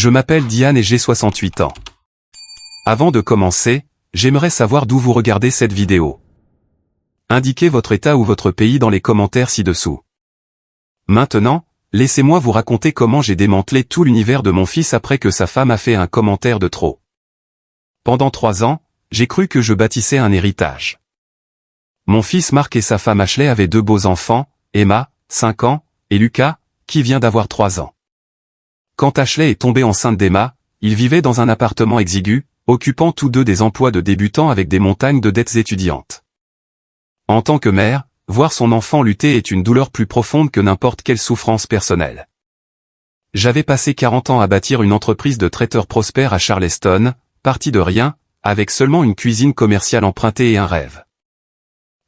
Je m'appelle Diane et j'ai 68 ans. Avant de commencer, j'aimerais savoir d'où vous regardez cette vidéo. Indiquez votre état ou votre pays dans les commentaires ci-dessous. Maintenant, laissez-moi vous raconter comment j'ai démantelé tout l'univers de mon fils après que sa femme a fait un commentaire de trop. Pendant 3 ans, j'ai cru que je bâtissais un héritage. Mon fils Marc et sa femme Ashley avaient 2 beaux enfants, Emma, 5 ans, et Lucas, qui vient d'avoir 3 ans. Quand Ashley est tombée enceinte d'Emma, ils vivaient dans un appartement exigu, occupant tous deux des emplois de débutants avec des montagnes de dettes étudiantes. En tant que mère, voir son enfant lutter est une douleur plus profonde que n'importe quelle souffrance personnelle. J'avais passé 40 ans à bâtir une entreprise de traiteurs prospère à Charleston, parti de rien, avec seulement une cuisine commerciale empruntée et un rêve.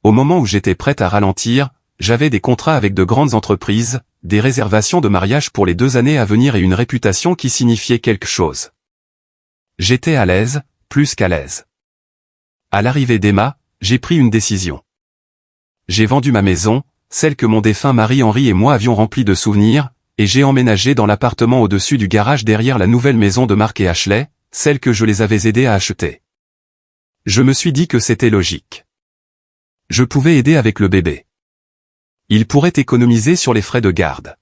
Au moment où j'étais prête à ralentir, j'avais des contrats avec de grandes entreprises, des réservations de mariage pour les 2 années à venir et une réputation qui signifiait quelque chose. J'étais à l'aise, plus qu'à l'aise. À l'arrivée d'Emma, j'ai pris une décision. J'ai vendu ma maison, celle que mon défunt mari Henri et moi avions remplie de souvenirs, et j'ai emménagé dans l'appartement au-dessus du garage derrière la nouvelle maison de Marc et Ashley, celle que je les avais aidés à acheter. Je me suis dit que c'était logique. Je pouvais aider avec le bébé. Il pourrait économiser sur les frais de garde.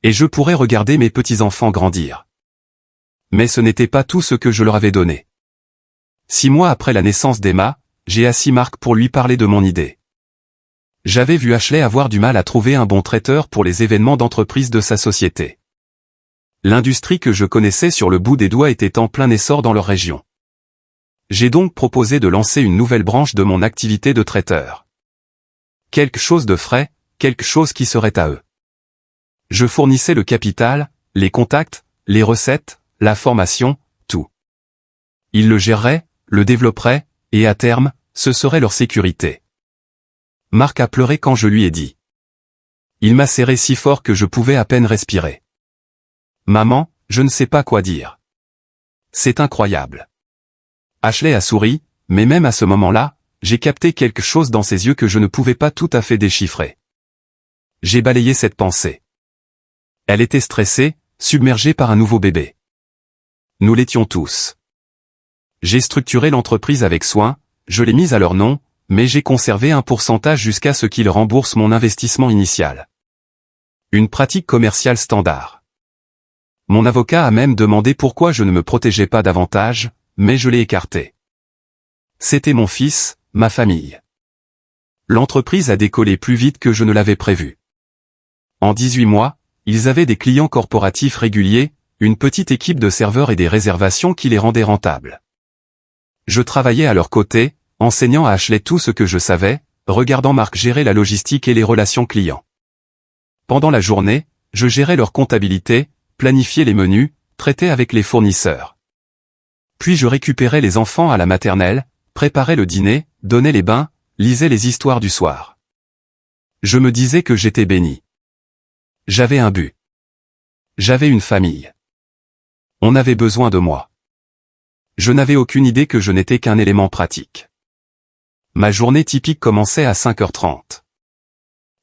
Et je pourrais regarder mes petits-enfants grandir. Mais ce n'était pas tout ce que je leur avais donné. 6 mois après la naissance d'Emma, j'ai assis Marc pour lui parler de mon idée. J'avais vu Ashley avoir du mal à trouver un bon traiteur pour les événements d'entreprise de sa société. L'industrie que je connaissais sur le bout des doigts était en plein essor dans leur région. J'ai donc proposé de lancer une nouvelle branche de mon activité de traiteur. Quelque chose de frais, quelque chose qui serait à eux. Je fournissais le capital, les contacts, les recettes, la formation, tout. Ils le géreraient, le développeraient, et à terme, ce serait leur sécurité. Marc a pleuré quand je lui ai dit. Il m'a serré si fort que je pouvais à peine respirer. Maman, je ne sais pas quoi dire. C'est incroyable. Ashley a souri, mais même à ce moment-là, j'ai capté quelque chose dans ses yeux que je ne pouvais pas tout à fait déchiffrer. J'ai balayé cette pensée. Elle était stressée, submergée par un nouveau bébé. Nous l'étions tous. J'ai structuré l'entreprise avec soin, je l'ai mise à leur nom, mais j'ai conservé un pourcentage jusqu'à ce qu'ils remboursent mon investissement initial. Une pratique commerciale standard. Mon avocat a même demandé pourquoi je ne me protégeais pas davantage, mais je l'ai écarté. C'était mon fils, ma famille. L'entreprise a décollé plus vite que je ne l'avais prévu. En 18 mois, ils avaient des clients corporatifs réguliers, une petite équipe de serveurs et des réservations qui les rendaient rentables. Je travaillais à leur côté, enseignant à Ashley tout ce que je savais, regardant Marc gérer la logistique et les relations clients. Pendant la journée, je gérais leur comptabilité, planifiais les menus, traitais avec les fournisseurs. Puis je récupérais les enfants à la maternelle, préparais le dîner, donnais les bains, lisais les histoires du soir. Je me disais que j'étais béni. J'avais un but. J'avais une famille. On avait besoin de moi. Je n'avais aucune idée que je n'étais qu'un élément pratique. Ma journée typique commençait à 5h30.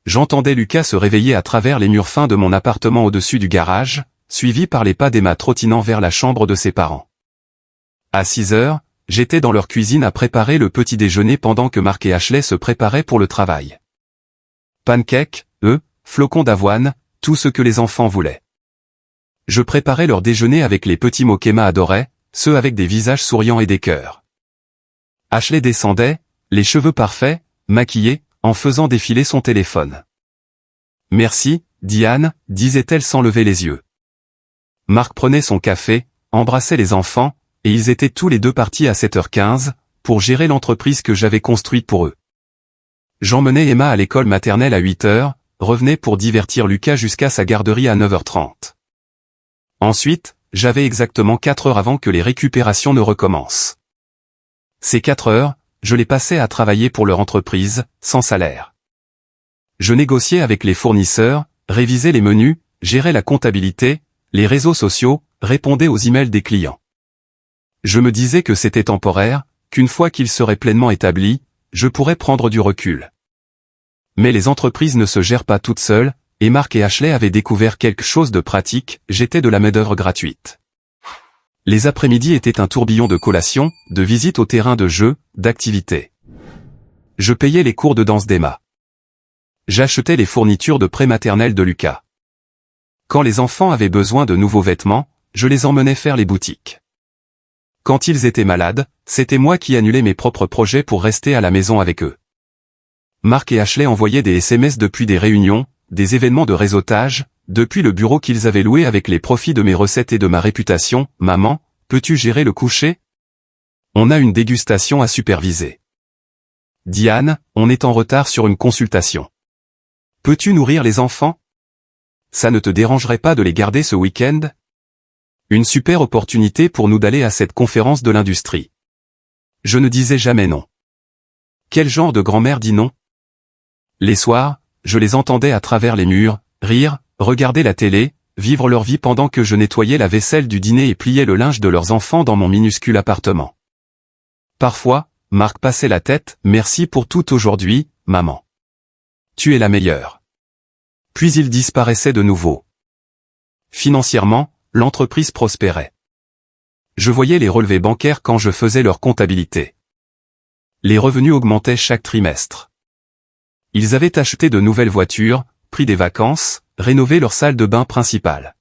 J'entendais Lucas se réveiller à travers les murs fins de mon appartement au-dessus du garage, suivi par les pas d'Emma trottinant vers la chambre de ses parents. À 6h, j'étais dans leur cuisine à préparer le petit déjeuner pendant que Marc et Ashley se préparaient pour le travail. Pancakes, œufs, flocons d'avoine, tout ce que les enfants voulaient. Je préparais leur déjeuner avec les petits mots qu'Emma adorait, ceux avec des visages souriants et des cœurs. Ashley descendait, les cheveux parfaits, maquillée, en faisant défiler son téléphone. « Merci, Diane », disait-elle sans lever les yeux. Marc prenait son café, embrassait les enfants, et ils étaient tous les deux partis à 7h15, pour gérer l'entreprise que j'avais construite pour eux. J'emmenais Emma à l'école maternelle à 8h, revenais pour divertir Lucas jusqu'à sa garderie à 9h30. Ensuite, j'avais exactement 4 heures avant que les récupérations ne recommencent. Ces 4 heures, je les passais à travailler pour leur entreprise, sans salaire. Je négociais avec les fournisseurs, révisais les menus, gérais la comptabilité, les réseaux sociaux, répondais aux emails des clients. Je me disais que c'était temporaire, qu'une fois qu'ils seraient pleinement établis, je pourrais prendre du recul. Mais les entreprises ne se gèrent pas toutes seules, et Marc et Ashley avaient découvert quelque chose de pratique, j'étais de la main-d'œuvre gratuite. Les après-midi étaient un tourbillon de collations, de visites au terrain de jeu, d'activités. Je payais les cours de danse d'Emma. J'achetais les fournitures de prématernelle de Lucas. Quand les enfants avaient besoin de nouveaux vêtements, je les emmenais faire les boutiques. Quand ils étaient malades, c'était moi qui annulais mes propres projets pour rester à la maison avec eux. Marc et Ashley envoyaient des SMS depuis des réunions, des événements de réseautage, depuis le bureau qu'ils avaient loué avec les profits de mes recettes et de ma réputation. « Maman, peux-tu gérer le coucher ? On a une dégustation à superviser. Diane, on est en retard sur une consultation. Peux-tu nourrir les enfants ? Ça ne te dérangerait pas de les garder ce week-end ? Une super opportunité pour nous d'aller à cette conférence de l'industrie. » Je ne disais jamais non. Quel genre de grand-mère dit non ? Les soirs, je les entendais à travers les murs, rire, regarder la télé, vivre leur vie pendant que je nettoyais la vaisselle du dîner et pliais le linge de leurs enfants dans mon minuscule appartement. Parfois, Marc passait la tête, « Merci pour tout aujourd'hui, maman. Tu es la meilleure. » Puis il disparaissait de nouveau. Financièrement, l'entreprise prospérait. Je voyais les relevés bancaires quand je faisais leur comptabilité. Les revenus augmentaient chaque trimestre. Ils avaient acheté de nouvelles voitures, pris des vacances, rénové leur salle de bain principale.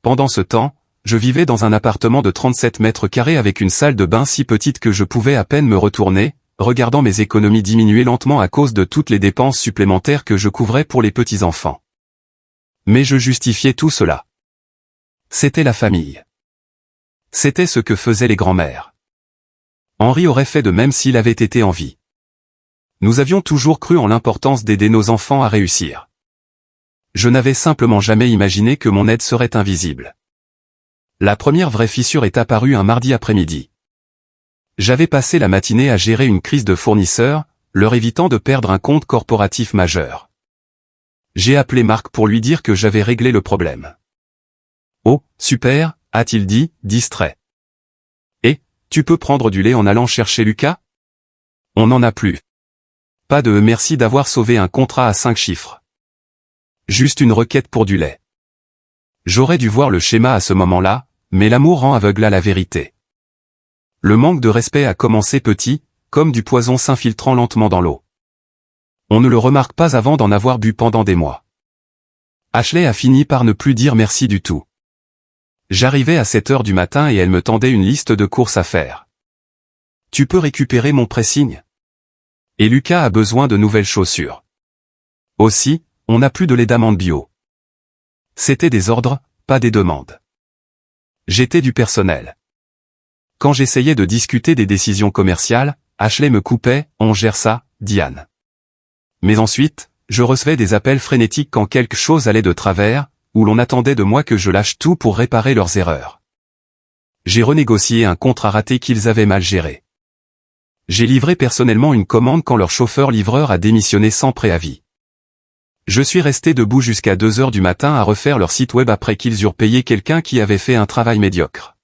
Pendant ce temps, je vivais dans un appartement de 37 mètres carrés avec une salle de bain si petite que je pouvais à peine me retourner, regardant mes économies diminuer lentement à cause de toutes les dépenses supplémentaires que je couvrais pour les petits-enfants. Mais je justifiais tout cela. C'était la famille. C'était ce que faisaient les grands-mères. Henri aurait fait de même s'il avait été en vie. Nous avions toujours cru en l'importance d'aider nos enfants à réussir. Je n'avais simplement jamais imaginé que mon aide serait invisible. La première vraie fissure est apparue un mardi après-midi. J'avais passé la matinée à gérer une crise de fournisseurs, leur évitant de perdre un compte corporatif majeur. J'ai appelé Marc pour lui dire que j'avais réglé le problème. « Oh, super », a-t-il dit, distrait. « Et, tu peux prendre du lait en allant chercher Lucas ? On n'en a plus. Pas de merci d'avoir sauvé un contrat à 5 chiffres. Juste une requête pour du lait. » J'aurais dû voir le schéma à ce moment-là, mais l'amour rend aveugle à la vérité. Le manque de respect a commencé petit, comme du poison s'infiltrant lentement dans l'eau. On ne le remarque pas avant d'en avoir bu pendant des mois. Ashley a fini par ne plus dire merci du tout. J'arrivais à 7 heures du matin et elle me tendait une liste de courses à faire. « Tu peux récupérer mon pressing ? Et Lucas a besoin de nouvelles chaussures. Aussi, on n'a plus de lait d'amande bio. » C'était des ordres, pas des demandes. J'étais du personnel. Quand j'essayais de discuter des décisions commerciales, Ashley me coupait, « On gère ça, Diane. » Mais ensuite, je recevais des appels frénétiques quand quelque chose allait de travers, où l'on attendait de moi que je lâche tout pour réparer leurs erreurs. J'ai renégocié un contrat raté qu'ils avaient mal géré. J'ai livré personnellement une commande quand leur chauffeur-livreur a démissionné sans préavis. Je suis resté debout jusqu'à 2 heures du matin à refaire leur site web après qu'ils eurent payé quelqu'un qui avait fait un travail médiocre.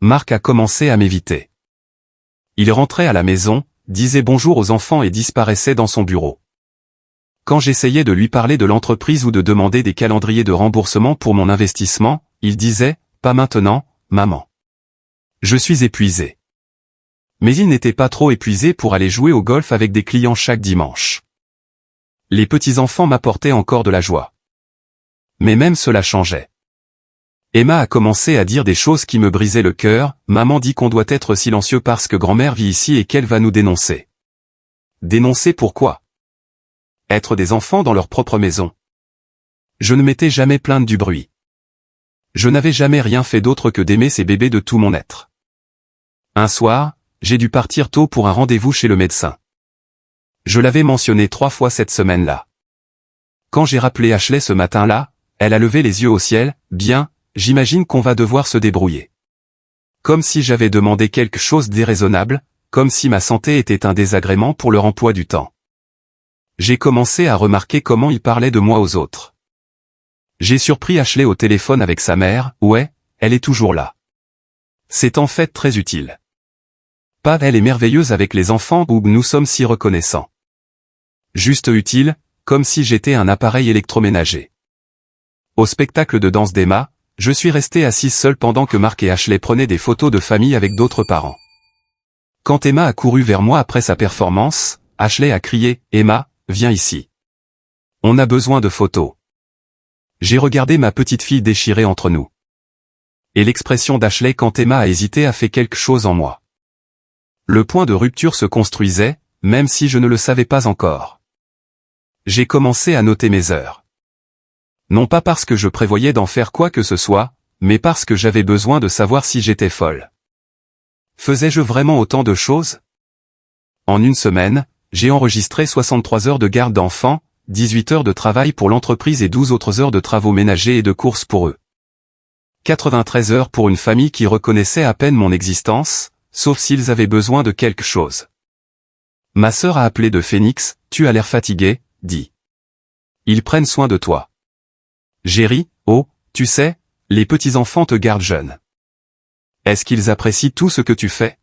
Marc a commencé à m'éviter. Il rentrait à la maison, disait bonjour aux enfants et disparaissait dans son bureau. Quand j'essayais de lui parler de l'entreprise ou de demander des calendriers de remboursement pour mon investissement, il disait « Pas maintenant, maman. Je suis épuisé. » Mais il n'était pas trop épuisé pour aller jouer au golf avec des clients chaque dimanche. Les petits-enfants m'apportaient encore de la joie. Mais même cela changeait. Emma a commencé à dire des choses qui me brisaient le cœur. « Maman dit qu'on doit être silencieux parce que grand-mère vit ici et qu'elle va nous dénoncer. » Dénoncer pourquoi ? Être des enfants dans leur propre maison. Je ne m'étais jamais plainte du bruit. Je n'avais jamais rien fait d'autre que d'aimer ces bébés de tout mon être. Un soir, j'ai dû partir tôt pour un rendez-vous chez le médecin. Je l'avais mentionné 3 fois cette semaine-là. Quand j'ai rappelé Ashley ce matin-là, elle a levé les yeux au ciel. « Bien, j'imagine qu'on va devoir se débrouiller. » Comme si j'avais demandé quelque chose d'irraisonnable, comme si ma santé était un désagrément pour leur emploi du temps. J'ai commencé à remarquer comment il parlait de moi aux autres. J'ai surpris Ashley au téléphone avec sa mère. « Ouais, elle est toujours là. » C'est en fait très utile. Pas « elle est merveilleuse avec les enfants » ou « nous sommes si reconnaissants ». Juste utile, comme si j'étais un appareil électroménager. Au spectacle de danse d'Emma, Je suis restée assise seule pendant que Mark et Ashley prenaient des photos de famille avec d'autres parents. Quand Emma a couru vers moi après sa performance, Ashley a crié « Emma, viens ici. On a besoin de photos. » J'ai regardé ma petite fille déchirée entre nous. Et l'expression d'Ashley quand Emma a hésité a fait quelque chose en moi. Le point de rupture se construisait, même si je ne le savais pas encore. J'ai commencé à noter mes heures. Non pas parce que je prévoyais d'en faire quoi que ce soit, mais parce que j'avais besoin de savoir si j'étais folle. Faisais-je vraiment autant de choses? En une semaine, j'ai enregistré 63 heures de garde d'enfants, 18 heures de travail pour l'entreprise et 12 autres heures de travaux ménagers et de courses pour eux. 93 heures pour une famille qui reconnaissait à peine mon existence, sauf s'ils avaient besoin de quelque chose. Ma sœur a appelé de Phoenix, « Tu as l'air fatigué », dit. Ils prennent soin de toi. J'ai ri, « Oh, tu sais, les petits-enfants te gardent jeune. Est-ce qu'ils apprécient tout ce que tu fais ?»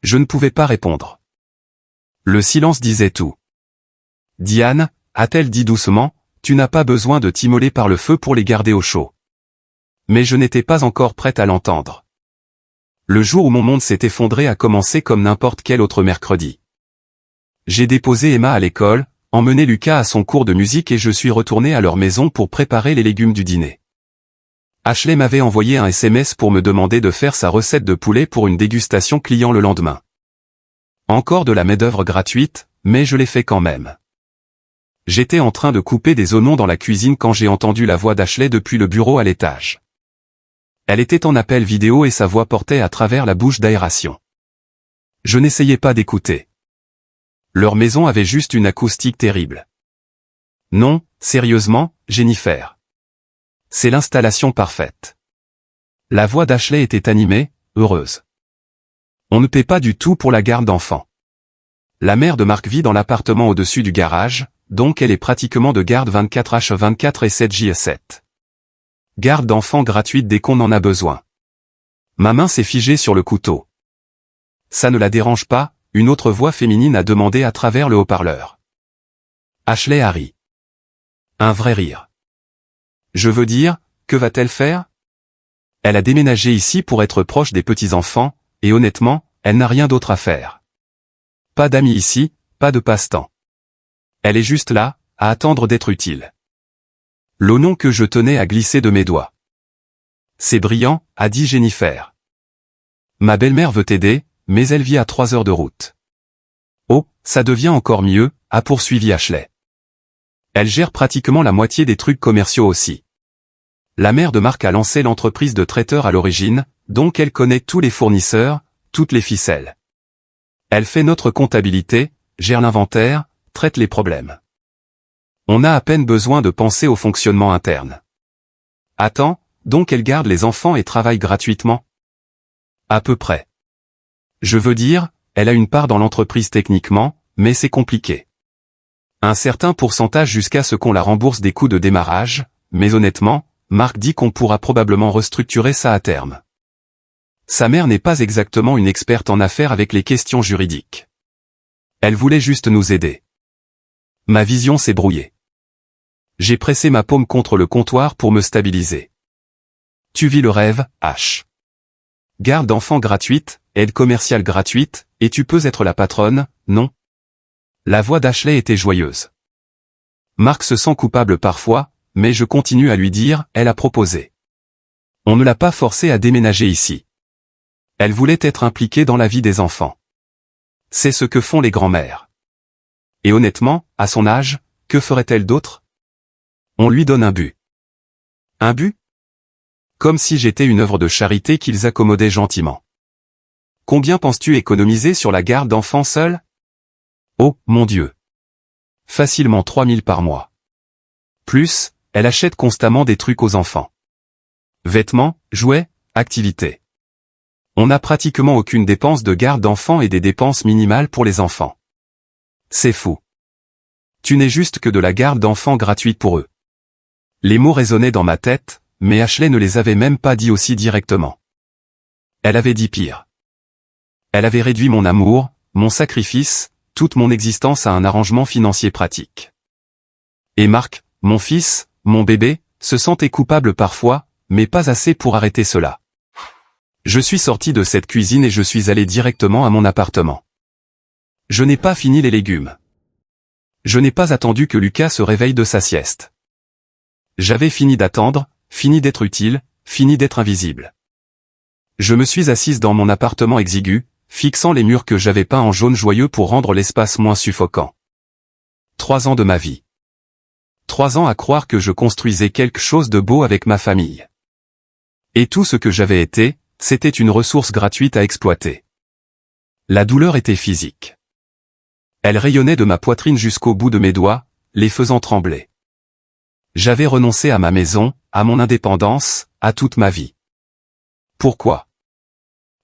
Je ne pouvais pas répondre. Le silence disait tout. Diane, a-t-elle dit doucement, tu n'as pas besoin de t'immoler par le feu pour les garder au chaud. Mais je n'étais pas encore prête à l'entendre. Le jour où mon monde s'est effondré a commencé comme n'importe quel autre mercredi. J'ai déposé Emma à l'école, emmené Lucas à son cours de musique et je suis retourné à leur maison pour préparer les légumes du dîner. Ashley m'avait envoyé un SMS pour me demander de faire sa recette de poulet pour une dégustation client le lendemain. Encore de la main-d'œuvre gratuite, mais je l'ai fait quand même. J'étais en train de couper des oignons dans la cuisine quand j'ai entendu la voix d'Ashley depuis le bureau à l'étage. Elle était en appel vidéo et sa voix portait à travers la bouche d'aération. Je n'essayais pas d'écouter. Leur maison avait juste une acoustique terrible. Non, sérieusement, Jennifer. C'est l'installation parfaite. La voix d'Ashley était animée, heureuse. On ne paie pas du tout pour la garde d'enfants. La mère de Mark vit dans l'appartement au-dessus du garage, donc elle est pratiquement de garde 24h24 et 7h7. Garde d'enfants gratuite dès qu'on en a besoin. Ma main s'est figée sur le couteau. Ça ne la dérange pas, une autre voix féminine a demandé à travers le haut-parleur. Ashley a ri. Un vrai rire. Je veux dire, que va-t-elle faire? Elle a déménagé ici pour être proche des petits-enfants, et honnêtement, elle n'a rien d'autre à faire. Pas d'amis ici, pas de passe-temps. Elle est juste là, à attendre d'être utile. L'oignon que je tenais a glissé de mes doigts. C'est brillant, a dit Jennifer. Ma belle-mère veut t'aider, mais elle vit à 3 heures de route. Oh, ça devient encore mieux, a poursuivi Ashley. Elle gère pratiquement la moitié des trucs commerciaux aussi. La mère de Mark a lancé l'entreprise de traiteur à l'origine, donc elle connaît tous les fournisseurs, toutes les ficelles. Elle fait notre comptabilité, gère l'inventaire, traite les problèmes. On a à peine besoin de penser au fonctionnement interne. Attends, donc elle garde les enfants et travaille gratuitement? À peu près. Je veux dire, elle a une part dans l'entreprise techniquement, mais c'est compliqué. Un certain pourcentage jusqu'à ce qu'on la rembourse des coûts de démarrage, mais honnêtement, Mark dit qu'on pourra probablement restructurer ça à terme. Sa mère n'est pas exactement une experte en affaires avec les questions juridiques. Elle voulait juste nous aider. Ma vision s'est brouillée. J'ai pressé ma paume contre le comptoir pour me stabiliser. Tu vis le rêve, H. Garde d'enfants gratuite, aide commerciale gratuite, et tu peux être la patronne, non? La voix d'Ashley était joyeuse. Mark se sent coupable parfois, mais je continue à lui dire, elle a proposé. On ne l'a pas forcée à déménager ici. Elle voulait être impliquée dans la vie des enfants. C'est ce que font les grands-mères. Et honnêtement, à son âge, que ferait-elle d'autre? On lui donne un but. Un but? Comme si j'étais une œuvre de charité qu'ils accommodaient gentiment. Combien penses-tu économiser sur la garde d'enfants seuls? Oh, mon Dieu. Facilement 3000 par mois. Plus, elle achète constamment des trucs aux enfants. Vêtements, jouets, activités. On n'a pratiquement aucune dépense de garde d'enfants et des dépenses minimales pour les enfants. C'est fou. Tu n'es juste que de la garde d'enfants gratuite pour eux. Les mots résonnaient dans ma tête, mais Ashley ne les avait même pas dit aussi directement. Elle avait dit pire. Elle avait réduit mon amour, mon sacrifice, toute mon existence à un arrangement financier pratique. Et Mark, mon fils, mon bébé, se sentait coupable parfois, mais pas assez pour arrêter cela. Je suis sorti de cette cuisine et je suis allé directement à mon appartement. Je n'ai pas fini les légumes. Je n'ai pas attendu que Lucas se réveille de sa sieste. J'avais fini d'attendre, fini d'être utile, fini d'être invisible. Je me suis assise dans mon appartement exigu, fixant les murs que j'avais peints en jaune joyeux pour rendre l'espace moins suffocant. 3 ans de ma vie. 3 ans à croire que je construisais quelque chose de beau avec ma famille. Et tout ce que j'avais été, c'était une ressource gratuite à exploiter. La douleur était physique. Elle rayonnait de ma poitrine jusqu'au bout de mes doigts, les faisant trembler. J'avais renoncé à ma maison, à mon indépendance, à toute ma vie. Pourquoi?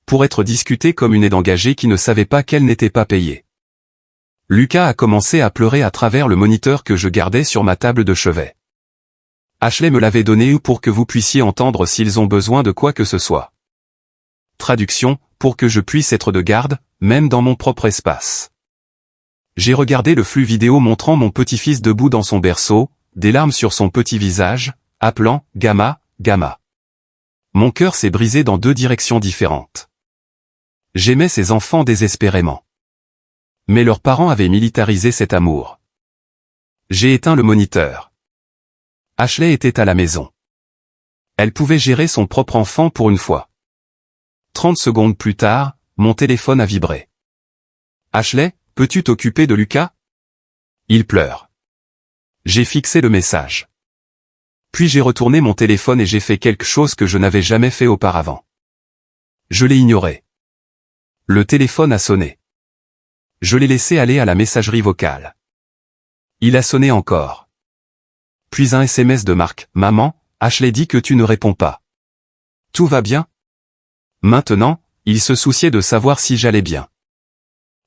Pour être discuté comme une aide engagée qui ne savait pas qu'elle n'était pas payée. Lucas a commencé à pleurer à travers le moniteur que je gardais sur ma table de chevet. Ashley me l'avait donné pour que vous puissiez entendre s'ils ont besoin de quoi que ce soit. Traduction, pour que je puisse être de garde, même dans mon propre espace. J'ai regardé le flux vidéo montrant mon petit-fils debout dans son berceau, des larmes sur son petit visage, appelant « Gamma, Gamma ». Mon cœur s'est brisé dans 2 directions différentes. J'aimais ces enfants désespérément. Mais leurs parents avaient militarisé cet amour. J'ai éteint le moniteur. Ashley était à la maison. Elle pouvait gérer son propre enfant pour une fois. 30 secondes plus tard, mon téléphone a vibré. « Ashley, peux-tu t'occuper de Lucas? Il pleure. » J'ai fixé le message. Puis j'ai retourné mon téléphone et j'ai fait quelque chose que je n'avais jamais fait auparavant. Je l'ai ignoré. Le téléphone a sonné. Je l'ai laissé aller à la messagerie vocale. Il a sonné encore. Puis un SMS de Marc. « Maman, Ashley dit que tu ne réponds pas. Tout va bien? » Maintenant, il se souciait de savoir si j'allais bien.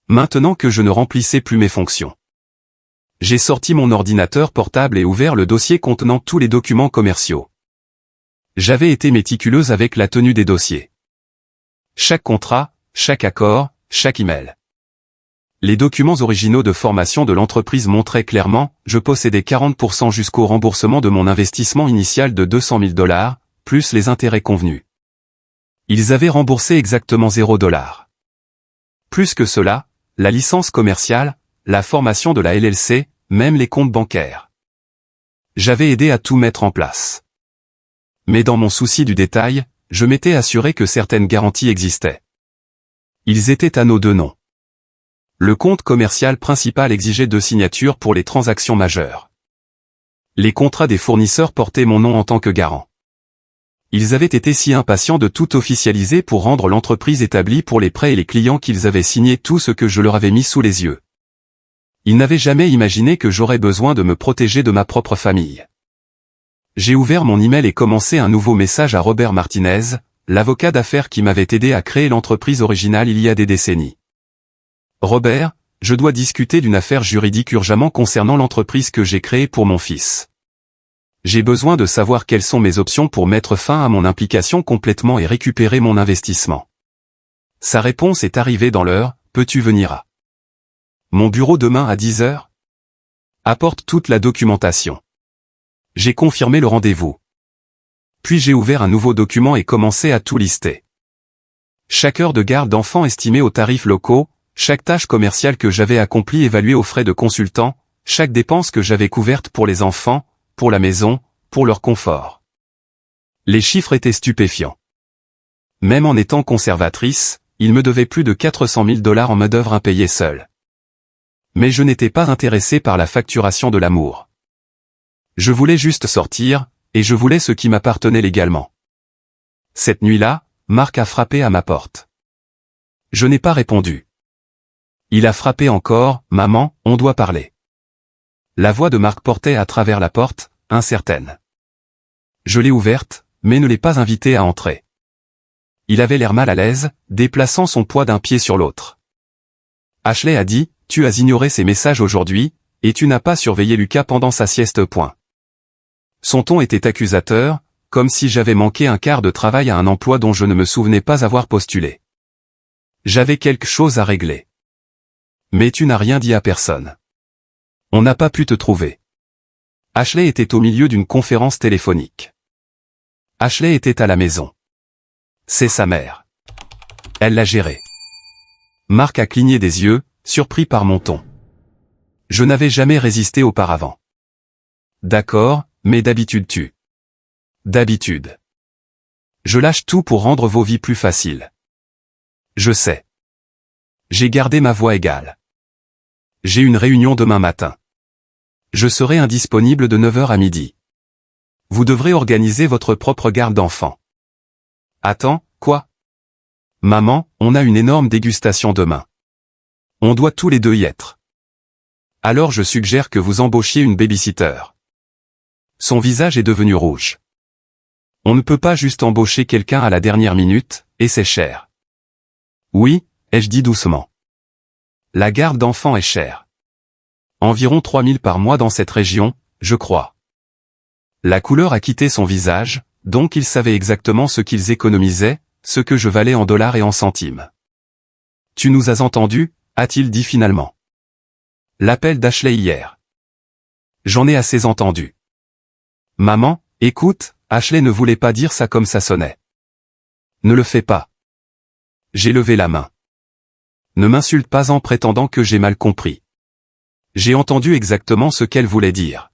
Maintenant que je ne remplissais plus mes fonctions. J'ai sorti mon ordinateur portable et ouvert le dossier contenant tous les documents commerciaux. J'avais été méticuleuse avec la tenue des dossiers. Chaque contrat, chaque accord, chaque email. Les documents originaux de formation de l'entreprise montraient clairement, je possédais 40% jusqu'au remboursement de mon investissement initial de $200 000, plus les intérêts convenus. Ils avaient remboursé exactement $0. Plus que cela, la licence commerciale, la formation de la LLC, même les comptes bancaires. J'avais aidé à tout mettre en place. Mais dans mon souci du détail, je m'étais assuré que certaines garanties existaient. Ils étaient à nos 2 noms. Le compte commercial principal exigeait 2 signatures pour les transactions majeures. Les contrats des fournisseurs portaient mon nom en tant que garant. Ils avaient été si impatients de tout officialiser pour rendre l'entreprise établie pour les prêts et les clients qu'ils avaient signé tout ce que je leur avais mis sous les yeux. Ils n'avaient jamais imaginé que j'aurais besoin de me protéger de ma propre famille. J'ai ouvert mon email et commencé un nouveau message à Robert Martinez, l'avocat d'affaires qui m'avait aidé à créer l'entreprise originale il y a des décennies. Robert, je dois discuter d'une affaire juridique urgemment concernant l'entreprise que j'ai créée pour mon fils. J'ai besoin de savoir quelles sont mes options pour mettre fin à mon implication complètement et récupérer mon investissement. Sa réponse est arrivée dans l'heure, peux-tu venir à mon bureau demain à 10 h? Apporte toute la documentation. J'ai confirmé le rendez-vous. Puis j'ai ouvert un nouveau document et commencé à tout lister. Chaque heure de garde d'enfant estimée aux tarifs locaux, chaque tâche commerciale que j'avais accomplie évaluée aux frais de consultant, chaque dépense que j'avais couverte pour les enfants, pour la maison, pour leur confort. Les chiffres étaient stupéfiants. Même en étant conservatrice, il me devait plus de $400 000 en main-d'œuvre impayée seule. Mais je n'étais pas intéressé par la facturation de l'amour. Je voulais juste sortir, et je voulais ce qui m'appartenait légalement. Cette nuit-là, Marc a frappé à ma porte. Je n'ai pas répondu. Il a frappé encore, « Maman, on doit parler ». La voix de Marc portait à travers la porte, incertaine. Je l'ai ouverte, mais ne l'ai pas invité à entrer. Il avait l'air mal à l'aise, déplaçant son poids d'un pied sur l'autre. Ashley a dit, « Tu as ignoré ses messages aujourd'hui, et tu n'as pas surveillé Lucas pendant sa sieste. » Son ton était accusateur, comme si j'avais manqué un quart de travail à un emploi dont je ne me souvenais pas avoir postulé. J'avais quelque chose à régler. Mais tu n'as rien dit à personne. On n'a pas pu te trouver. Ashley était au milieu d'une conférence téléphonique. Ashley était à la maison. C'est sa mère. Elle l'a géré. Mark a cligné des yeux, surpris par mon ton. Je n'avais jamais résisté auparavant. D'accord, mais d'habitude tu. D'habitude. Je lâche tout pour rendre vos vies plus faciles. Je sais. J'ai gardé ma voix égale. J'ai une réunion demain matin. Je serai indisponible de 9 h à midi. Vous devrez organiser votre propre garde d'enfants. Attends, quoi? Maman, on a une énorme dégustation demain. On doit tous les deux y être. Alors je suggère que vous embauchiez une babysitter. Son visage est devenu rouge. On ne peut pas juste embaucher quelqu'un à la dernière minute, et c'est cher. Oui, ai-je dit doucement. La garde d'enfants est chère. Environ 3 000 par mois dans cette région, je crois. La couleur a quitté son visage, donc il savait exactement ce qu'ils économisaient, ce que je valais en dollars et en centimes. Tu nous as entendus, a-t-il dit finalement. L'appel d'Ashley hier. J'en ai assez entendu. Maman, écoute, Ashley ne voulait pas dire ça comme ça sonnait. Ne le fais pas. J'ai levé la main. Ne m'insulte pas en prétendant que j'ai mal compris. J'ai entendu exactement ce qu'elle voulait dire.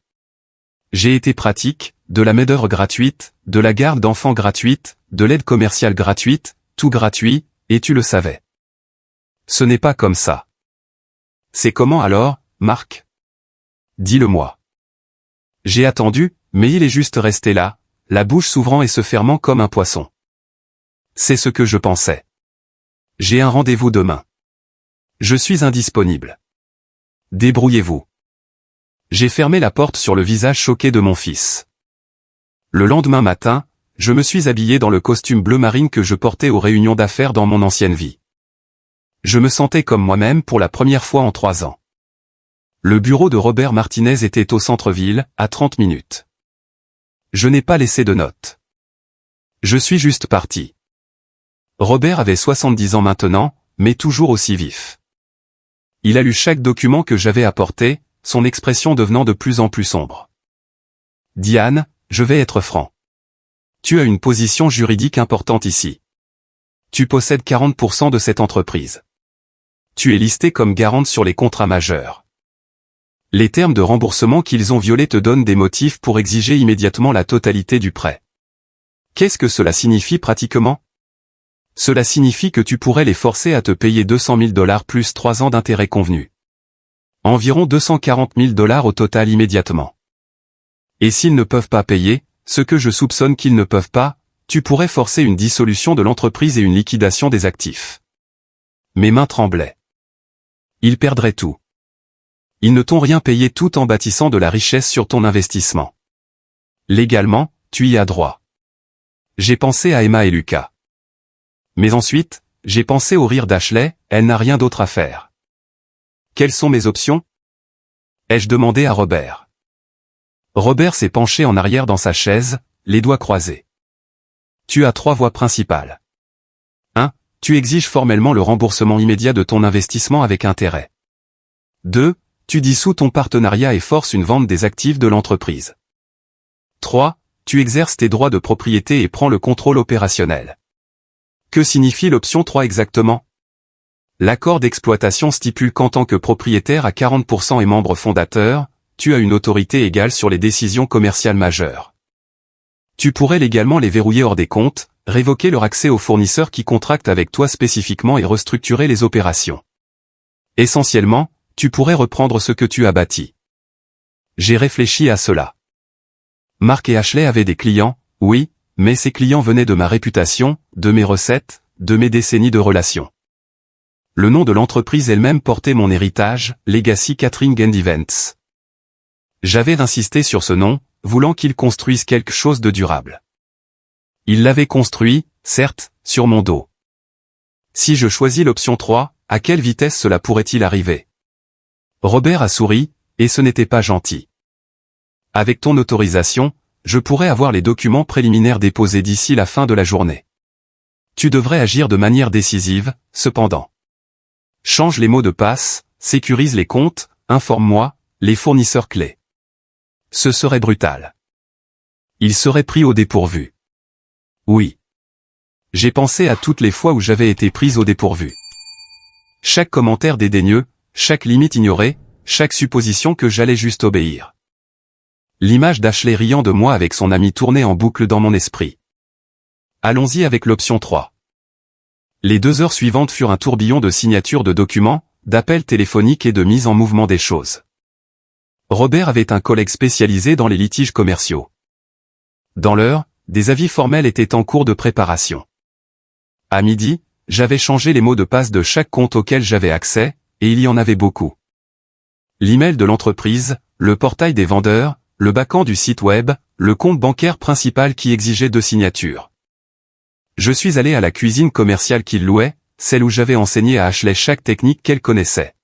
J'ai été pratique, de la main-d'œuvre gratuite, de la garde d'enfants gratuite, de l'aide commerciale gratuite, tout gratuit, et tu le savais. Ce n'est pas comme ça. C'est comment alors, Mark? Dis-le-moi. J'ai attendu, mais il est juste resté là, la bouche s'ouvrant et se fermant comme un poisson. C'est ce que je pensais. J'ai un rendez-vous demain. Je suis indisponible. Débrouillez-vous. J'ai fermé la porte sur le visage choqué de mon fils. Le lendemain matin, je me suis habillé dans le costume bleu marine que je portais aux réunions d'affaires dans mon ancienne vie. Je me sentais comme moi-même pour la première fois en 3 ans. Le bureau de Robert Martinez était au centre-ville, à 30 minutes. Je n'ai pas laissé de notes. Je suis juste parti. Robert avait 70 ans maintenant, mais toujours aussi vif. Il a lu chaque document que j'avais apporté, son expression devenant de plus en plus sombre. Diane, je vais être franc. Tu as une position juridique importante ici. Tu possèdes 40% de cette entreprise. Tu es listé comme garante sur les contrats majeurs. Les termes de remboursement qu'ils ont violés te donnent des motifs pour exiger immédiatement la totalité du prêt. Qu'est-ce que cela signifie pratiquement? Cela signifie que tu pourrais les forcer à te payer 200 000 $ plus 3 ans d'intérêt convenus. Environ 240 000 $ au total immédiatement. Et s'ils ne peuvent pas payer, ce que je soupçonne qu'ils ne peuvent pas, tu pourrais forcer une dissolution de l'entreprise et une liquidation des actifs. Mes mains tremblaient. Ils perdraient tout. Ils ne t'ont rien payé tout en bâtissant de la richesse sur ton investissement. Légalement, tu y as droit. J'ai pensé à Emma et Lucas. Mais ensuite, j'ai pensé au rire d'Ashley, elle n'a rien d'autre à faire. Quelles sont mes options? Ai-je demandé à Robert. Robert s'est penché en arrière dans sa chaise, les doigts croisés. Tu as 3 voies principales. 1. Tu exiges formellement le remboursement immédiat de ton investissement avec intérêt. 2. Tu dissous ton partenariat et forces une vente des actifs de l'entreprise. 3. Tu exerces tes droits de propriété et prends le contrôle opérationnel. Que signifie l'option 3 exactement? L'accord d'exploitation stipule qu'en tant que propriétaire à 40% et membre fondateur, tu as une autorité égale sur les décisions commerciales majeures. Tu pourrais légalement les verrouiller hors des comptes, révoquer leur accès aux fournisseurs qui contractent avec toi spécifiquement et restructurer les opérations. Essentiellement, tu pourrais reprendre ce que tu as bâti. J'ai réfléchi à cela. Mark et Ashley avaient des clients, oui, mais ces clients venaient de ma réputation, de mes recettes, de mes décennies de relations. Le nom de l'entreprise elle-même portait mon héritage, Legacy Catering and Events. J'avais insisté sur ce nom, voulant qu'ils construisent quelque chose de durable. Ils l'avaient construit, certes, sur mon dos. Si je choisis l'option 3, à quelle vitesse cela pourrait-il arriver? Robert a souri, et ce n'était pas gentil. Avec ton autorisation, je pourrais avoir les documents préliminaires déposés d'ici la fin de la journée. Tu devrais agir de manière décisive, cependant. Change les mots de passe, sécurise les comptes, informe-moi, les fournisseurs clés. Ce serait brutal. Ils seraient pris au dépourvu. Oui. J'ai pensé à toutes les fois où j'avais été prise au dépourvu. Chaque commentaire dédaigneux, chaque limite ignorée, chaque supposition que j'allais juste obéir. L'image d'Ashley riant de moi avec son ami tournait en boucle dans mon esprit. Allons-y avec l'option 3. Les 2 heures suivantes furent un tourbillon de signatures de documents, d'appels téléphoniques et de mise en mouvement des choses. Robert avait un collègue spécialisé dans les litiges commerciaux. Dans l'heure, des avis formels étaient en cours de préparation. À midi, j'avais changé les mots de passe de chaque compte auquel j'avais accès, et il y en avait beaucoup. L'email de l'entreprise, le portail des vendeurs, le backend du site web, le compte bancaire principal qui exigeait 2 signatures. Je suis allé à la cuisine commerciale qu'il louait, celle où j'avais enseigné à Ashley chaque technique qu'elle connaissait.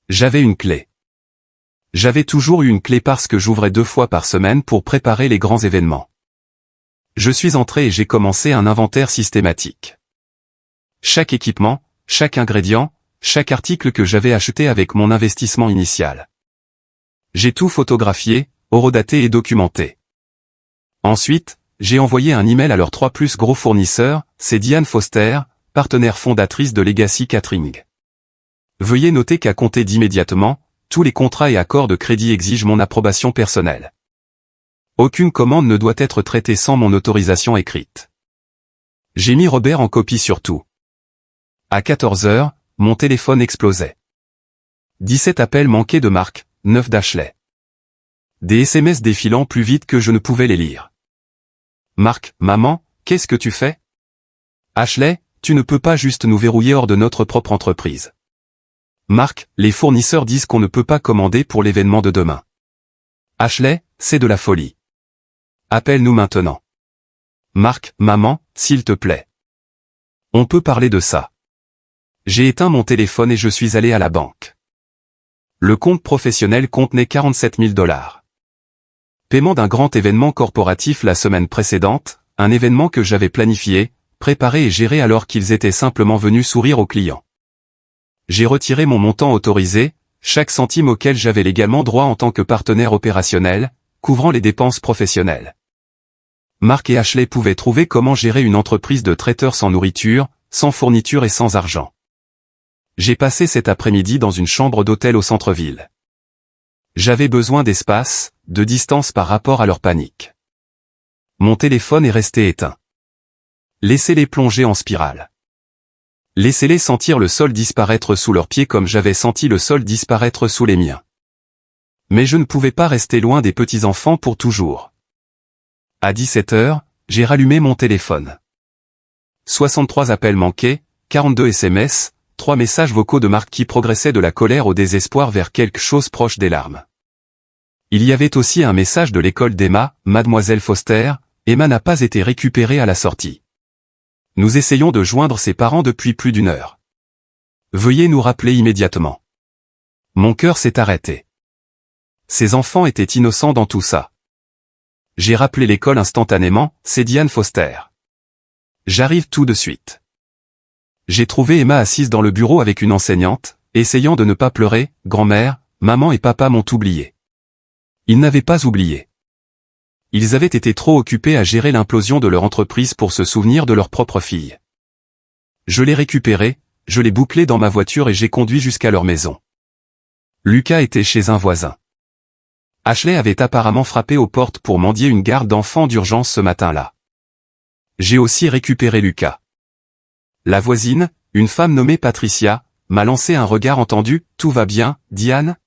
J'avais une clé. J'avais toujours eu une clé parce que j'ouvrais 2 fois par semaine pour préparer les grands événements. Je suis entré et j'ai commencé un inventaire systématique. Chaque équipement, chaque ingrédient, chaque article que j'avais acheté avec mon investissement initial. J'ai tout photographié, horodaté et documenté. Ensuite, j'ai envoyé un email à leurs 3 plus gros fournisseurs, c'est Diane Foster, partenaire fondatrice de Legacy Catering. Veuillez noter qu'à compter d'immédiatement, tous les contrats et accords de crédit exigent mon approbation personnelle. Aucune commande ne doit être traitée sans mon autorisation écrite. J'ai mis Robert en copie sur tout. À 14 heures, mon téléphone explosait. 17 appels manqués de Marc, 9 d'Ashley. Des SMS défilant plus vite que je ne pouvais les lire. Marc, maman, qu'est-ce que tu fais? Ashley, tu ne peux pas juste nous verrouiller hors de notre propre entreprise. Marc, les fournisseurs disent qu'on ne peut pas commander pour l'événement de demain. Ashley, c'est de la folie. Appelle-nous maintenant. Marc, maman, s'il te plaît. On peut parler de ça. J'ai éteint mon téléphone et je suis allé à la banque. Le compte professionnel contenait 47 000 $. Paiement d'un grand événement corporatif la semaine précédente, un événement que j'avais planifié, préparé et géré alors qu'ils étaient simplement venus sourire aux clients. J'ai retiré mon montant autorisé, chaque centime auquel j'avais légalement droit en tant que partenaire opérationnel, couvrant les dépenses professionnelles. Marc et Ashley pouvaient trouver comment gérer une entreprise de traiteurs sans nourriture, sans fourniture et sans argent. J'ai passé cet après-midi dans une chambre d'hôtel au centre-ville. J'avais besoin d'espace, de distance par rapport à leur panique. Mon téléphone est resté éteint. Laissez-les plonger en spirale. Laissez-les sentir le sol disparaître sous leurs pieds comme j'avais senti le sol disparaître sous les miens. Mais je ne pouvais pas rester loin des petits-enfants pour toujours. À 17 heures, j'ai rallumé mon téléphone. 63 appels manqués, 42 SMS, 3 messages vocaux de Marc qui progressaient de la colère au désespoir vers quelque chose proche des larmes. Il y avait aussi un message de l'école d'Emma, Mademoiselle Foster, Emma n'a pas été récupérée à la sortie. Nous essayons de joindre ses parents depuis plus d'1 heure. Veuillez nous rappeler immédiatement. Mon cœur s'est arrêté. Ces enfants étaient innocents dans tout ça. J'ai rappelé l'école instantanément, c'est Diane Foster. J'arrive tout de suite. J'ai trouvé Emma assise dans le bureau avec une enseignante, essayant de ne pas pleurer, grand-mère, maman et papa m'ont oublié. Ils n'avaient pas oublié. Ils avaient été trop occupés à gérer l'implosion de leur entreprise pour se souvenir de leur propre fille. Je l'ai récupérée, je l'ai bouclée dans ma voiture et j'ai conduit jusqu'à leur maison. Lucas était chez un voisin. Ashley avait apparemment frappé aux portes pour mendier une garde d'enfants d'urgence ce matin-là. J'ai aussi récupéré Lucas. La voisine, une femme nommée Patricia, m'a lancé un regard entendu, « Tout va bien, Diane ?»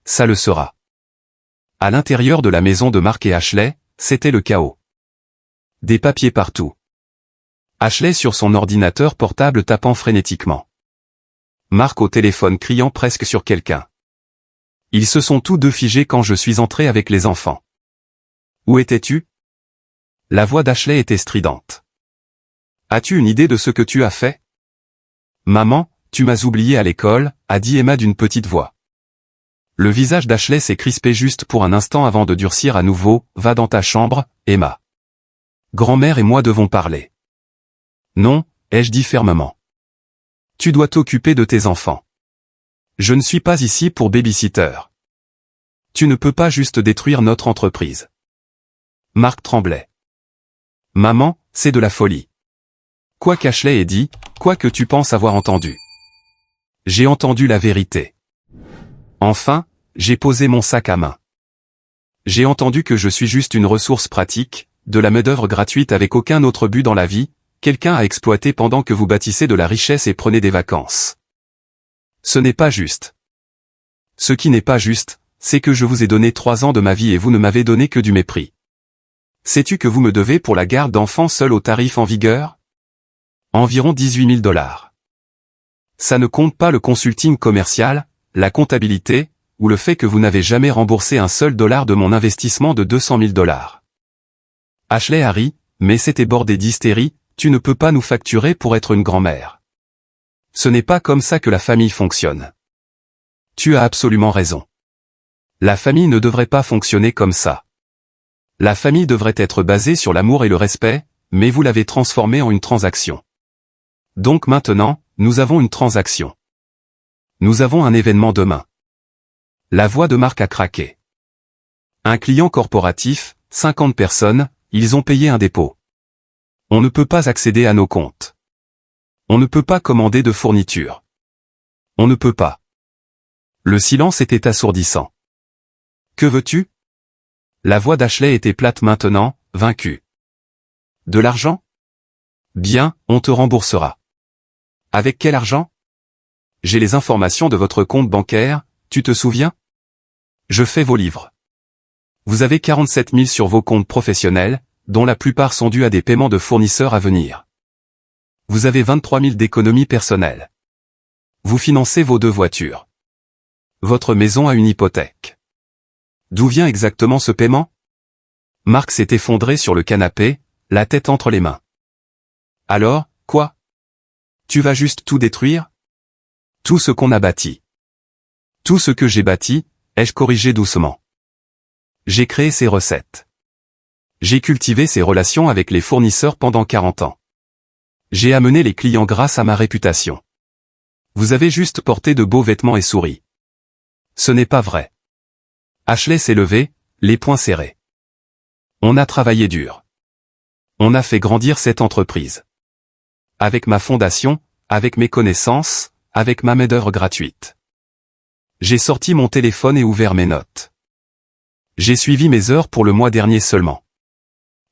Ça le sera. À l'intérieur de la maison de Marc et Ashley, c'était le chaos. Des papiers partout. Ashley sur son ordinateur portable tapant frénétiquement. Marc au téléphone criant presque sur quelqu'un. Ils se sont tous deux figés quand je suis entré avec les enfants. Où étais-tu? La voix d'Ashley était stridente. As-tu une idée de ce que tu as fait? Maman, tu m'as oublié à l'école, a dit Emma d'une petite voix. Le visage d'Ashley s'est crispé juste pour un instant avant de durcir à nouveau, va dans ta chambre, Emma. Grand-mère et moi devons parler. Non, ai-je dit fermement. Tu dois t'occuper de tes enfants. Je ne suis pas ici pour babysitter. Tu ne peux pas juste détruire notre entreprise. Marc tremblait. Maman, c'est de la folie. Quoi qu'Ashley ait dit, quoi que tu penses avoir entendu. J'ai entendu la vérité. Enfin, j'ai posé mon sac à main. J'ai entendu que je suis juste une ressource pratique, de la main-d'œuvre gratuite avec aucun autre but dans la vie, quelqu'un à exploiter pendant que vous bâtissez de la richesse et prenez des vacances. Ce n'est pas juste. Ce qui n'est pas juste, c'est que je vous ai donné 3 ans de ma vie et vous ne m'avez donné que du mépris. Sais-tu que vous me devez pour la garde d'enfants seul au tarif en vigueur? Environ 18 000 $. Ça ne compte pas le consulting commercial, la comptabilité, ou le fait que vous n'avez jamais remboursé un seul dollar de mon investissement de 200 000 $. Ashley a ri, mais c'était bordé d'hystérie, tu ne peux pas nous facturer pour être une grand-mère. Ce n'est pas comme ça que la famille fonctionne. Tu as absolument raison. La famille ne devrait pas fonctionner comme ça. La famille devrait être basée sur l'amour et le respect, mais vous l'avez transformée en une transaction. Donc maintenant, nous avons une transaction. Nous avons un événement demain. La voix de Marc a craqué. Un client corporatif, 50 personnes, ils ont payé un dépôt. On ne peut pas accéder à nos comptes. On ne peut pas commander de fournitures. On ne peut pas. Le silence était assourdissant. Que veux-tu? La voix d'Ashley était plate maintenant, vaincue. De l'argent? Bien, on te remboursera. Avec quel argent? J'ai les informations de votre compte bancaire, tu te souviens? Je fais vos livres. Vous avez 47 000 sur vos comptes professionnels, dont la plupart sont dus à des paiements de fournisseurs à venir. Vous avez 23 000 d'économies personnelles. Vous financez vos 2 voitures. Votre maison a une hypothèque. D'où vient exactement ce paiement? Marc s'est effondré sur le canapé, la tête entre les mains. Alors, quoi? Tu vas juste tout détruire? Tout ce qu'on a bâti. Tout ce que j'ai bâti, ai-je corrigé doucement. J'ai créé ces recettes. J'ai cultivé ces relations avec les fournisseurs pendant 40 ans. J'ai amené les clients grâce à ma réputation. Vous avez juste porté de beaux vêtements et souri. Ce n'est pas vrai. Ashley s'est levée, les poings serrés. On a travaillé dur. On a fait grandir cette entreprise. Avec ma fondation, avec mes connaissances, avec ma main-d'œuvre gratuite. J'ai sorti mon téléphone et ouvert mes notes. J'ai suivi mes heures pour le mois dernier seulement.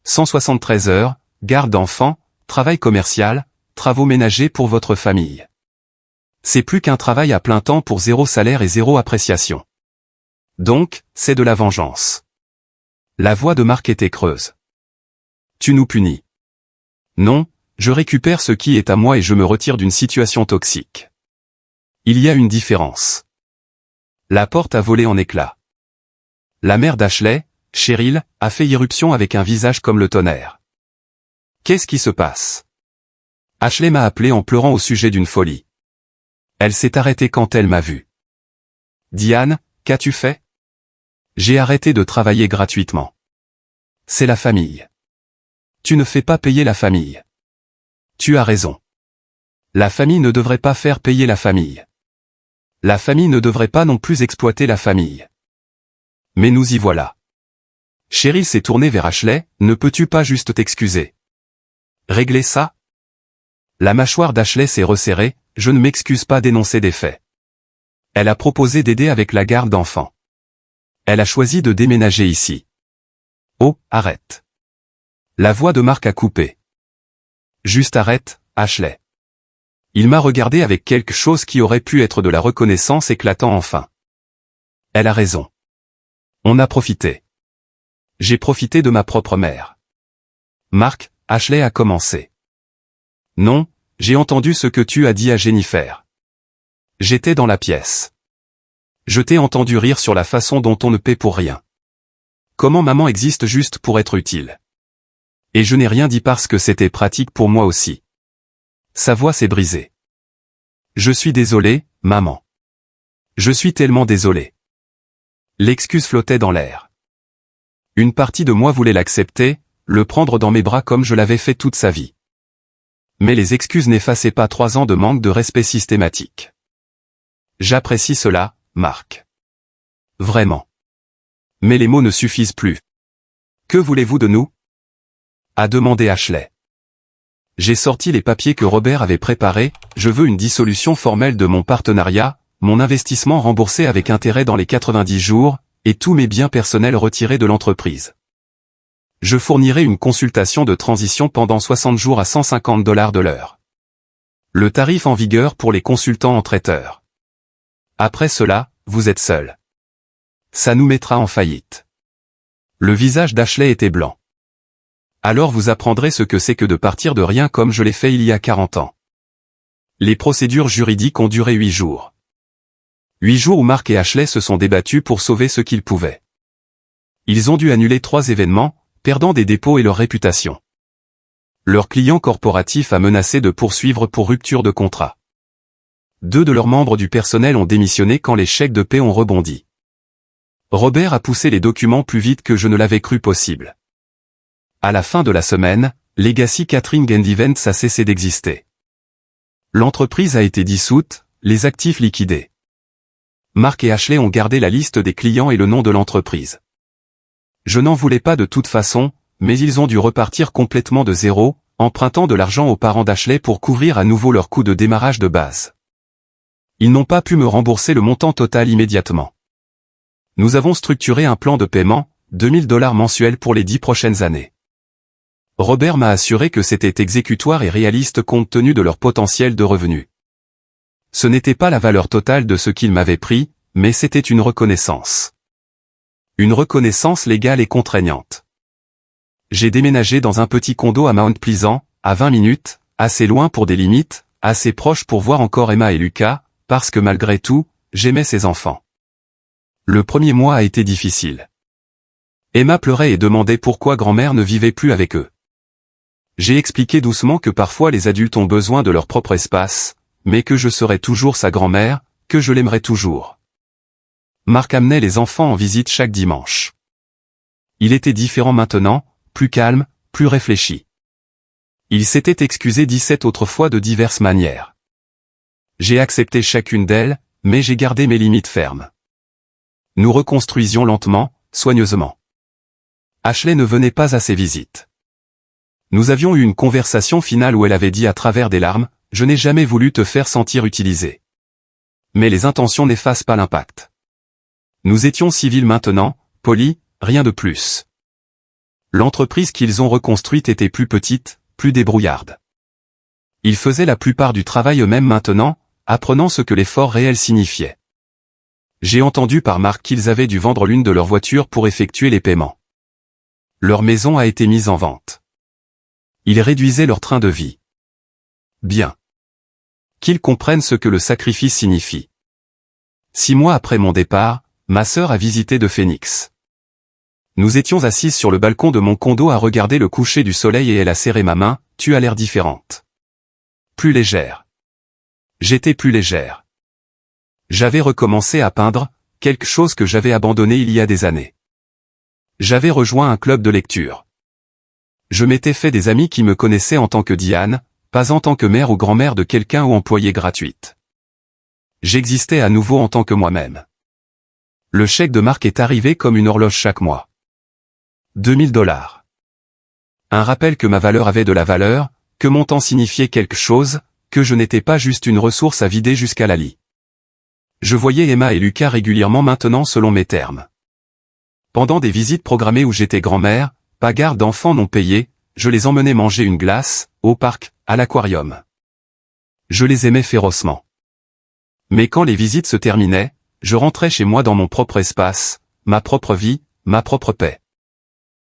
173 heures, garde d'enfants, travail commercial, travaux ménagers pour votre famille. C'est plus qu'un travail à plein temps pour 0 salaire et 0 appréciation. Donc, c'est de la vengeance. La voix de Marc était creuse. Tu nous punis. Non, je récupère ce qui est à moi et je me retire d'une situation toxique. Il y a une différence. La porte a volé en éclats. La mère d'Ashley, Cheryl, a fait irruption avec un visage comme le tonnerre. Qu'est-ce qui se passe? Ashley m'a appelé en pleurant au sujet d'une folie. Elle s'est arrêtée quand elle m'a vu. Diane, qu'as-tu fait? J'ai arrêté de travailler gratuitement. C'est la famille. Tu ne fais pas payer la famille. Tu as raison. La famille ne devrait pas faire payer la famille. La famille ne devrait pas non plus exploiter la famille. Mais nous y voilà. Cheryl s'est tournée vers Ashley, ne peux-tu pas juste t'excuser? Régler ça? La mâchoire d'Ashley s'est resserrée, je ne m'excuse pas d'énoncer des faits. Elle a proposé d'aider avec la garde d'enfants. Elle a choisi de déménager ici. Oh, arrête. La voix de Marc a coupé. Juste arrête, Ashley. Il m'a regardé avec quelque chose qui aurait pu être de la reconnaissance éclatant enfin. Elle a raison. On a profité. J'ai profité de ma propre mère. Marc, Ashley a commencé. Non, j'ai entendu ce que tu as dit à Jennifer. J'étais dans la pièce. Je t'ai entendu rire sur la façon dont on ne paie pour rien. Comment maman existe juste pour être utile. Et je n'ai rien dit parce que c'était pratique pour moi aussi. Sa voix s'est brisée. Je suis désolé, maman. Je suis tellement désolé. L'excuse flottait dans l'air. Une partie de moi voulait l'accepter, le prendre dans mes bras comme je l'avais fait toute sa vie. Mais les excuses n'effaçaient pas 3 ans de manque de respect systématique. J'apprécie cela, Marc. Vraiment. Mais les mots ne suffisent plus. Que voulez-vous de nous? a demandé Ashley. J'ai sorti les papiers que Robert avait préparés, je veux une dissolution formelle de mon partenariat, mon investissement remboursé avec intérêt dans les 90 jours, et tous mes biens personnels retirés de l'entreprise. Je fournirai une consultation de transition pendant 60 jours à $150 de l'heure. Le tarif en vigueur pour les consultants en traiteur. Après cela, vous êtes seul. Ça nous mettra en faillite. Le visage d'Ashley était blanc. Alors vous apprendrez ce que c'est que de partir de rien comme je l'ai fait il y a 40 ans. Les procédures juridiques ont duré 8 jours. 8 jours où Mark et Ashley se sont débattus pour sauver ce qu'ils pouvaient. Ils ont dû annuler 3 événements, perdant des dépôts et leur réputation. Leur client corporatif a menacé de poursuivre pour rupture de contrat. 2 de leurs membres du personnel ont démissionné quand les chèques de paie ont rebondi. Robert a poussé les documents plus vite que je ne l'avais cru possible. À la fin de la semaine, Legacy Catering and Events a cessé d'exister. L'entreprise a été dissoute, les actifs liquidés. Mark et Ashley ont gardé la liste des clients et le nom de l'entreprise. Je n'en voulais pas de toute façon, mais ils ont dû repartir complètement de zéro, empruntant de l'argent aux parents d'Ashley pour couvrir à nouveau leurs coûts de démarrage de base. Ils n'ont pas pu me rembourser le montant total immédiatement. Nous avons structuré un plan de paiement, $2000 mensuels pour les 10 prochaines années. Robert m'a assuré que c'était exécutoire et réaliste compte tenu de leur potentiel de revenus. Ce n'était pas la valeur totale de ce qu'ils m'avaient pris, mais c'était une reconnaissance. Une reconnaissance légale et contraignante. J'ai déménagé dans un petit condo à Mount Pleasant, à 20 minutes, assez loin pour des limites, assez proche pour voir encore Emma et Lucas, parce que malgré tout, j'aimais ces enfants. Le premier mois a été difficile. Emma pleurait et demandait pourquoi grand-mère ne vivait plus avec eux. J'ai expliqué doucement que parfois les adultes ont besoin de leur propre espace, mais que je serai toujours sa grand-mère, que je l'aimerai toujours. Mark amenait les enfants en visite chaque dimanche. Il était différent maintenant, plus calme, plus réfléchi. Il s'était excusé 17 autres fois de diverses manières. J'ai accepté chacune d'elles, mais j'ai gardé mes limites fermes. Nous reconstruisions lentement, soigneusement. Ashley ne venait pas à ses visites. Nous avions eu une conversation finale où elle avait dit à travers des larmes, « Je n'ai jamais voulu te faire sentir utilisé. » Mais les intentions n'effacent pas l'impact. Nous étions civils maintenant, polis, rien de plus. L'entreprise qu'ils ont reconstruite était plus petite, plus débrouillarde. Ils faisaient la plupart du travail eux-mêmes maintenant, apprenant ce que l'effort réel signifiait. J'ai entendu par Mark qu'ils avaient dû vendre l'une de leurs voitures pour effectuer les paiements. Leur maison a été mise en vente. Ils réduisaient leur train de vie. Bien. Qu'ils comprennent ce que le sacrifice signifie. 6 mois après mon départ, ma sœur a visité de Phoenix. Nous étions assises sur le balcon de mon condo à regarder le coucher du soleil et elle a serré ma main, « Tu as l'air différente. » Plus légère. J'étais plus légère. J'avais recommencé à peindre, quelque chose que j'avais abandonné il y a des années. J'avais rejoint un club de lecture. Je m'étais fait des amis qui me connaissaient en tant que Diane, pas en tant que mère ou grand-mère de quelqu'un ou employée gratuite. J'existais à nouveau en tant que moi-même. Le chèque de Mark est arrivé comme une horloge chaque mois. $2000. Un rappel que ma valeur avait de la valeur, que mon temps signifiait quelque chose, que je n'étais pas juste une ressource à vider jusqu'à la lie. Je voyais Emma et Lucas régulièrement maintenant selon mes termes. Pendant des visites programmées où j'étais grand-mère, pas garde d'enfants non payés, je les emmenais manger une glace, au parc, à l'aquarium. Je les aimais férocement. Mais quand les visites se terminaient, je rentrais chez moi dans mon propre espace, ma propre vie, ma propre paix.